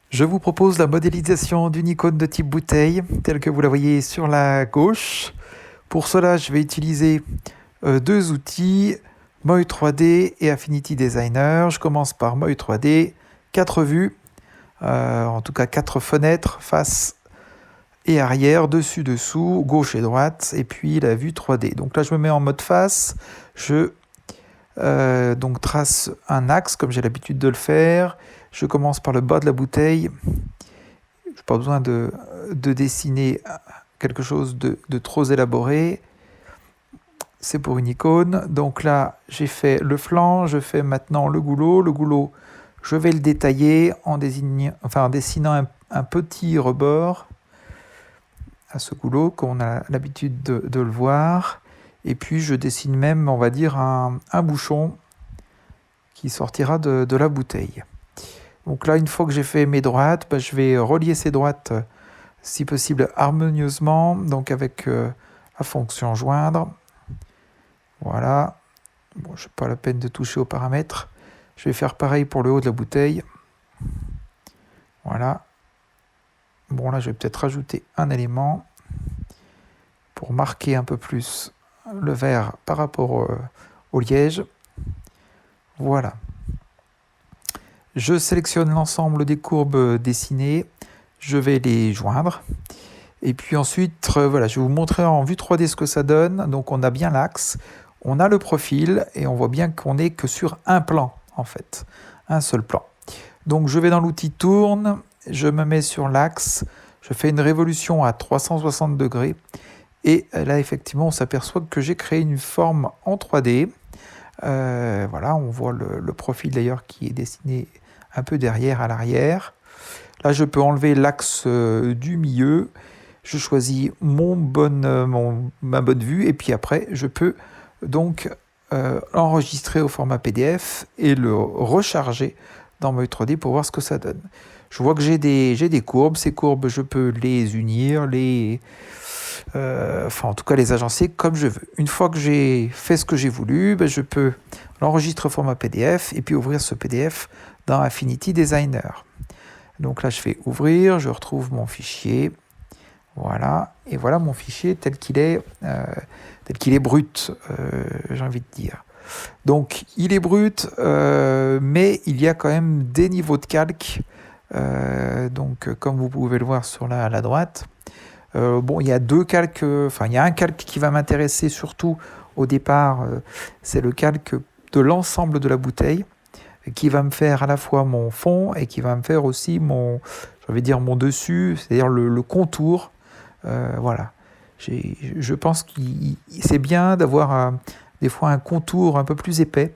Je vous propose la modélisation d'une icône de type bouteille, telle que vous la voyez sur la gauche. Pour cela, je vais utiliser deux outils, Moy 3D et Affinity Designer. Je commence par Moy 3D, 4 vues, en tout cas 4 fenêtres, face et arrière, dessus, dessous, gauche et droite, et puis la vue 3D. Donc là, je me mets en mode face, je donc trace un axe comme j'ai l'habitude de le faire. Je commence par le bas de la bouteille. Je n'ai pas besoin de dessiner quelque chose de trop élaboré. C'est pour une icône. Donc là, j'ai fait le flanc, je fais maintenant le goulot. Le goulot, je vais le détailler en dessinant un petit rebord à ce goulot, comme on a l'habitude de le voir. Et puis je dessine même, on va dire, un bouchon qui sortira de la bouteille. Donc là, une fois que j'ai fait mes droites, je vais relier ces droites, si possible, harmonieusement, donc avec la fonction joindre. Voilà. Bon, je n'ai pas la peine de toucher aux paramètres. Je vais faire pareil pour le haut de la bouteille. Voilà. Bon, là, je vais peut-être rajouter un élément pour marquer un peu plus le verre par rapport au liège. Voilà. Je sélectionne l'ensemble des courbes dessinées. Je vais les joindre. Et puis ensuite, voilà, je vais vous montrer en vue 3D ce que ça donne. Donc on a bien l'axe, on a le profil et on voit bien qu'on n'est que sur un plan en fait, un seul plan. Donc je vais dans l'outil tourne, je me mets sur l'axe, je fais une révolution à 360 degrés et là effectivement on s'aperçoit que j'ai créé une forme en 3D. Voilà, on voit le profil d'ailleurs qui est dessiné un peu derrière à l'arrière. Là je peux enlever l'axe du milieu. Je choisis ma bonne vue et puis après je peux donc l'enregistrer au format PDF et le recharger dans Moy 3D pour voir ce que ça donne. Je vois que j'ai des courbes. Ces courbes, je peux les unir, en tout cas les agencer comme je veux. Une fois que j'ai fait ce que j'ai voulu, je peux l'enregistrer au format PDF et puis ouvrir ce PDF dans Affinity Designer. Donc là, je fais ouvrir, je retrouve mon fichier. Voilà, et voilà mon fichier tel qu'il est brut, j'ai envie de dire. Donc il est brut, mais il y a quand même des niveaux de calque. Donc comme vous pouvez le voir sur la droite, bon, il y a deux calques, il y a un calque qui va m'intéresser surtout au départ, c'est le calque de l'ensemble de la bouteille, qui va me faire à la fois mon fond et qui va me faire aussi mon dessus, c'est-à-dire le contour. Voilà. Je pense que c'est bien d'avoir des fois un contour un peu plus épais,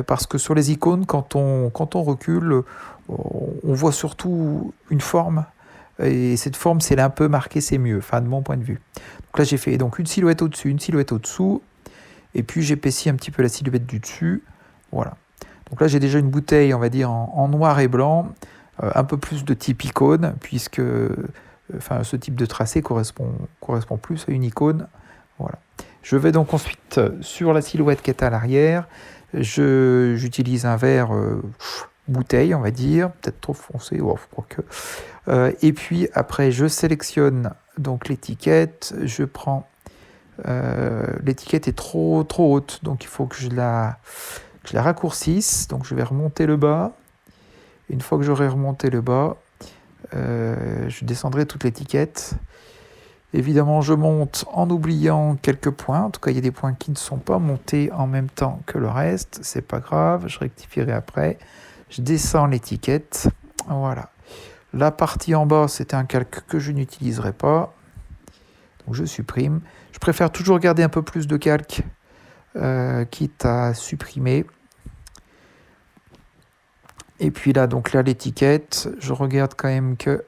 parce que sur les icônes, quand on recule, on voit surtout une forme, et cette forme, si elle est un peu marquée, c'est mieux, enfin de mon point de vue. Donc là, j'ai fait donc une silhouette au-dessus, une silhouette au-dessous, et puis j'épaissis un petit peu la silhouette du dessus. Voilà. Donc là, j'ai déjà une bouteille, on va dire, en noir et blanc, un peu plus de type icône, puisque ce type de tracé correspond plus à une icône. Voilà. Je vais donc ensuite sur la silhouette qui est à l'arrière. J'utilise un verre bouteille, on va dire, peut-être trop foncé, quoique. Et puis après, je sélectionne donc l'étiquette. Je prends l'étiquette est trop haute, donc il faut que je la raccourcisse. Donc je vais remonter le bas. Une fois que j'aurai remonté le bas, je descendrai toute l'étiquette. Évidemment, je monte en oubliant quelques points. En tout cas, il y a des points qui ne sont pas montés en même temps que le reste. C'est pas grave, je rectifierai après. Je descends l'étiquette. Voilà. La partie en bas, c'est un calque que je n'utiliserai pas. Donc je supprime. Je préfère toujours garder un peu plus de calque, quitte à supprimer. Et puis là, l'étiquette, je regarde quand même que...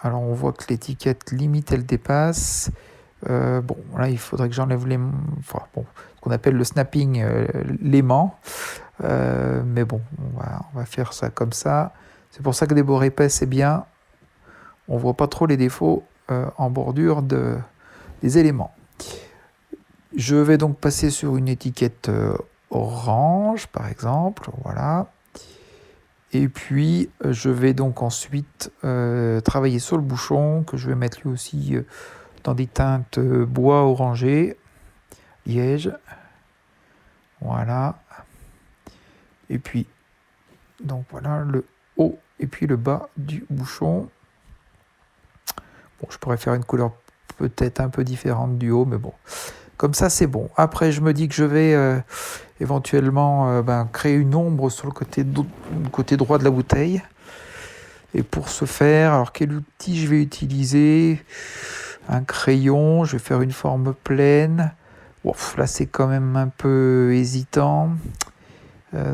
Alors on voit que l'étiquette limite, elle dépasse. Bon, là, il faudrait que j'enlève ce qu'on appelle le snapping, l'aimant. Mais bon, on va faire ça comme ça. C'est pour ça que des bords épais, c'est bien. On voit pas trop les défauts en bordure des éléments. Je vais donc passer sur une étiquette orange, par exemple. Voilà. Et puis, je vais donc ensuite travailler sur le bouchon, que je vais mettre lui aussi dans des teintes bois orangé, liège. Voilà. Et puis, donc voilà le haut et puis le bas du bouchon. Bon, je pourrais faire une couleur peut-être un peu différente du haut, mais bon. Comme ça, c'est bon. Après, je me dis que je vais éventuellement créer une ombre sur le côté droit de la bouteille. Et pour ce faire, alors quel outil je vais utiliser? Un crayon, je vais faire une forme pleine. Ouf, là, c'est quand même un peu hésitant.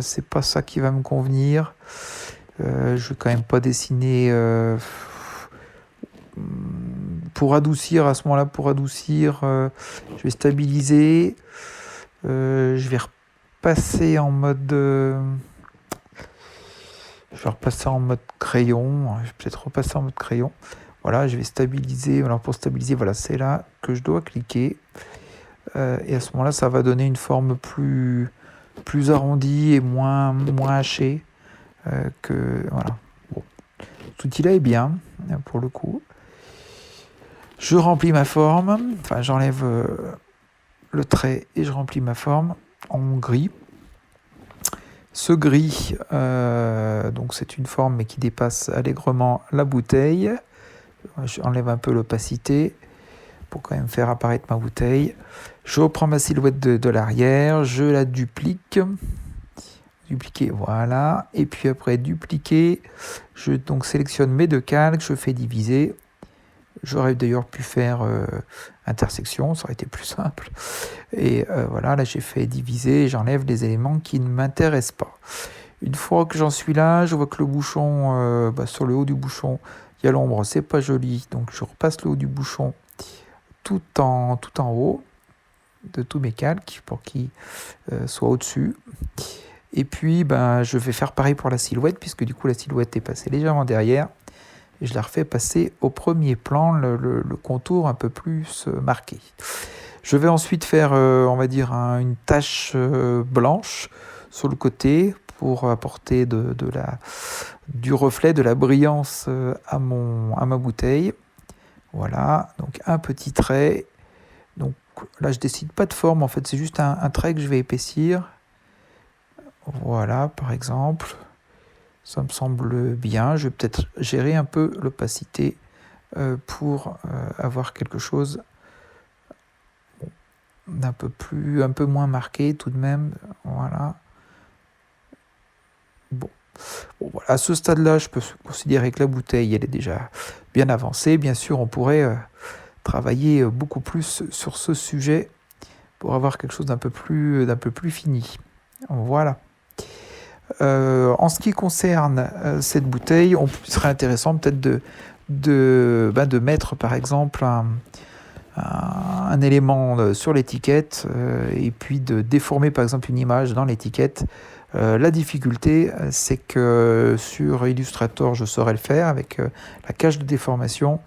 C'est pas ça qui va me convenir. Je vais quand même pas dessiner... pour adoucir, à ce moment-là, je vais stabiliser. Je vais repasser en mode... je vais repasser en mode crayon. Je vais peut-être repasser en mode crayon. Voilà, je vais stabiliser. Alors pour stabiliser, voilà, c'est là que je dois cliquer. Et à ce moment-là, ça va donner une forme plus arrondie et moins hachée. Voilà. Bon. Cet outil-là est bien, pour le coup. Je remplis ma forme. Enfin, j'enlève le trait et je remplis ma forme en gris. Ce gris, donc c'est une forme mais qui dépasse allègrement la bouteille. J'enlève un peu l'opacité pour quand même faire apparaître ma bouteille. Je reprends ma silhouette de l'arrière, je la duplique. Dupliquer, voilà. Et puis après dupliquer, je donc sélectionne mes deux calques, je fais diviser. J'aurais d'ailleurs pu faire intersection, ça aurait été plus simple. Et voilà, là j'ai fait diviser et j'enlève les éléments qui ne m'intéressent pas. Une fois que j'en suis là, je vois que le bouchon, sur le haut du bouchon, il y a l'ombre, c'est pas joli. Donc je repasse le haut du bouchon tout en haut de tous mes calques pour qu'ils soient au-dessus. Et puis je vais faire pareil pour la silhouette, puisque du coup la silhouette est passée légèrement derrière. Et je la refais passer au premier plan, le contour un peu plus marqué. Je vais ensuite faire, on va dire, une tache blanche sur le côté pour apporter du reflet, de la brillance à ma bouteille. Voilà, donc un petit trait. Donc là, je décide pas de forme, en fait, c'est juste un trait que je vais épaissir. Voilà, par exemple. Ça me semble bien. Je vais peut-être gérer un peu l'opacité pour avoir quelque chose d'un un peu moins marqué tout de même. Voilà. Bon, voilà. À ce stade-là, je peux considérer que la bouteille, elle est déjà bien avancée. Bien sûr, on pourrait travailler beaucoup plus sur ce sujet pour avoir quelque chose d'un peu plus fini. Voilà. En ce qui concerne cette bouteille, il serait intéressant peut-être de mettre par exemple un élément sur l'étiquette et puis de déformer par exemple une image dans l'étiquette. La difficulté, c'est que sur Illustrator, je saurais le faire avec la cache de déformation.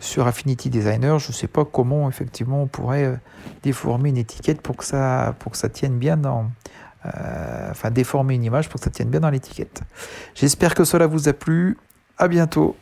Sur Affinity Designer, je ne sais pas comment effectivement on pourrait déformer une étiquette pour que ça tienne bien dans... déformer une image pour que ça tienne bien dans l'étiquette. J'espère que cela vous a plu. À bientôt.